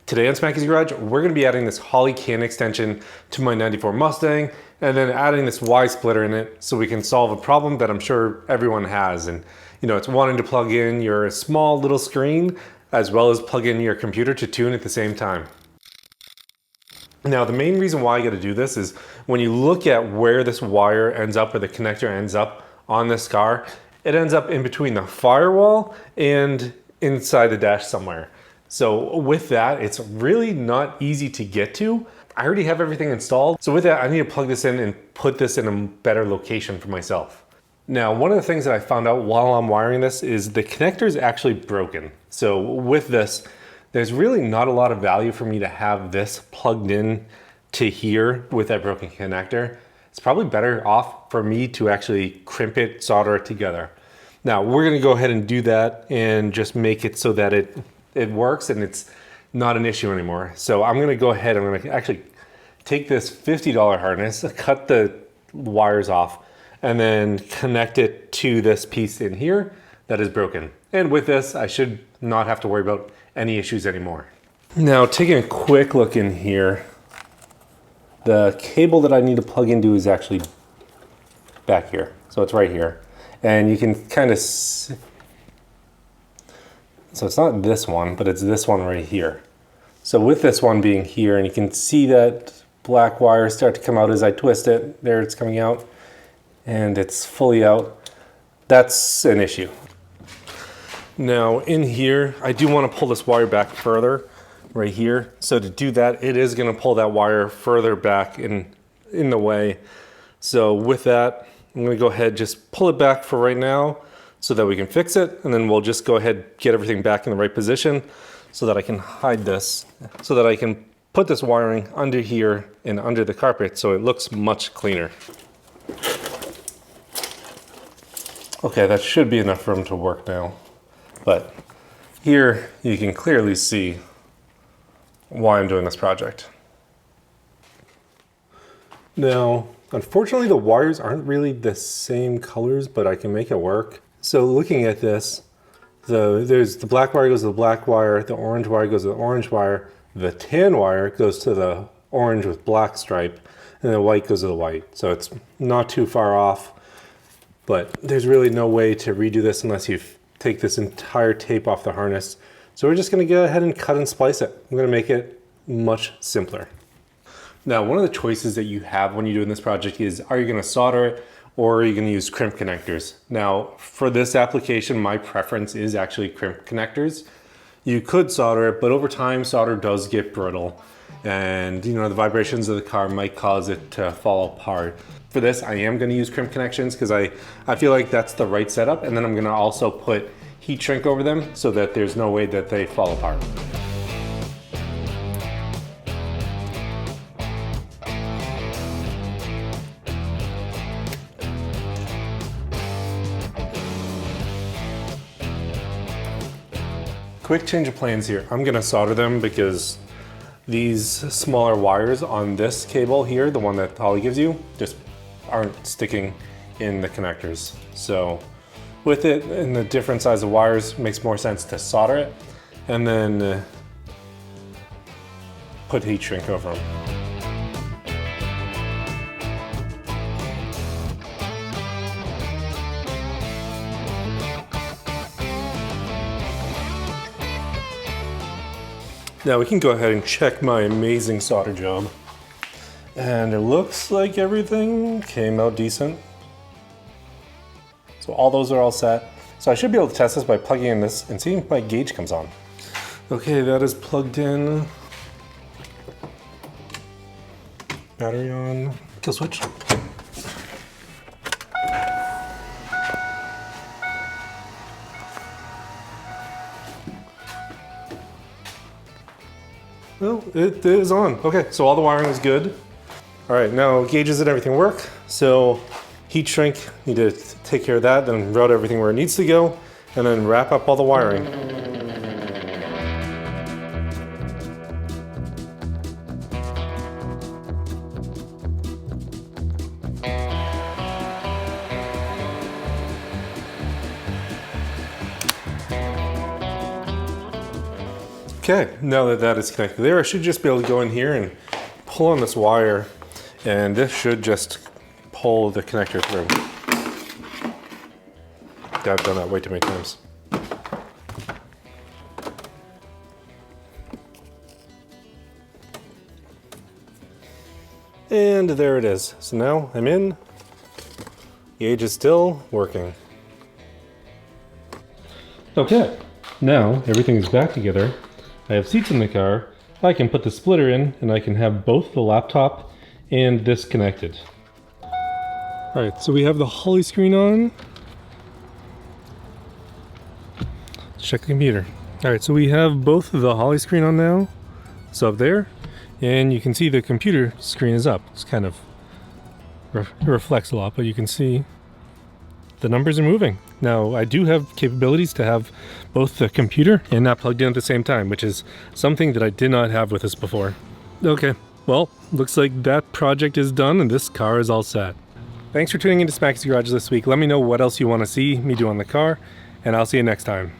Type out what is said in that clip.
Today on Smackey's Garage, we're going to be adding this Holley can extension to my 94 Mustang and then adding this Y splitter in it so we can solve a problem that I'm sure everyone has. And it's wanting to plug in your small little screen as well as plug in your computer to tune at the same time. Now, the main reason why I got to do this is when you look at where this wire ends up or the connector ends up on this car, it ends up in between the firewall and inside the dash somewhere. So with that, it's really not easy to get to. I already have everything installed. So with that, I need to plug this in and put this in a better location for myself. Now, one of the things that I found out while I'm wiring this is the connector is actually broken. So with this, there's really not a lot of value for me to have this plugged in to here with that broken connector. It's probably better off for me to actually crimp it, solder it together. Now, we're gonna go ahead and do that and just make it so that it works and it's not an issue anymore. So I'm gonna go ahead, I'm gonna actually take this $50 harness, cut the wires off, and then connect it to this piece in here that is broken. And with this, I should not have to worry about any issues anymore. Now, taking a quick look in here, the cable that I need to plug into is actually back here. So it's right here. And you can kind of see, so it's not this one, but it's this one right here. So with this one being here, and you can see that black wire start to come out as I twist it. There it's coming out, and it's fully out. That's an issue. Now in here, I do want to pull this wire back further, right here. So to do that, it is going to pull that wire further back in the way. So with that, I'm going to go ahead, just pull it back for right now so that we can fix it. And then we'll just go ahead, get everything back in the right position so that I can hide this, so that I can put this wiring under here and under the carpet so it looks much cleaner. Okay, that should be enough room to work now. But here you can clearly see why I'm doing this project. Now, unfortunately, the wires aren't really the same colors, but I can make it work. So looking at this, there's the black wire goes to the black wire, the orange wire goes to the orange wire, the tan wire goes to the orange with black stripe, and the white goes to the white. So it's not too far off, but there's really no way to redo this unless you take this entire tape off the harness. So we're just gonna go ahead and cut and splice it. I'm gonna make it much simpler. Now, one of the choices that you have when you're doing this project is, are you gonna solder it or are you gonna use crimp connectors? Now, for this application, my preference is actually crimp connectors. You could solder it, but over time, solder does get brittle. And the vibrations of the car might cause it to fall apart. For this, I am gonna use crimp connections because I feel like that's the right setup. And then I'm gonna also put heat shrink over them so that there's no way that they fall apart. Quick change of plans here. I'm gonna solder them because these smaller wires on this cable here, the one that Holley gives you, just aren't sticking in the connectors. So with it and the different size of wires, makes more sense to solder it and then put heat shrink over them. Now we can go ahead and check my amazing solder job. And it looks like everything came out decent. So all those are all set. So I should be able to test this by plugging in this and seeing if my gauge comes on. Okay, that is plugged in. Battery on. Kill switch. Well, it is on. Okay, so all the wiring is good. All right, now gauges and everything work. So heat shrink, need to take care of that, then route everything where it needs to go, and then wrap up all the wiring. Okay, now that that is connected there, I should just be able to go in here and pull on this wire, and this should just pull the connector through. I've done that way too many times. And there it is. So now I'm in. Gauge is still working. Okay, now everything's back together. I have seats in the car. I can put the splitter in and I can have both the laptop and this connected. All right, so we have the Holley screen on. Let's check the computer. All right, so we have both of the Holley screen on now. It's up there, and you can see the computer screen is up. It's kind of reflects a lot, but you can see the numbers are moving. Now, I do have capabilities to have both the computer and that plugged in at the same time, which is something that I did not have with this before. Okay, well, looks like that project is done and this car is all set. Thanks for tuning into Smackey's Garage this week. Let me know what else you want to see me do on the car, and I'll see you next time.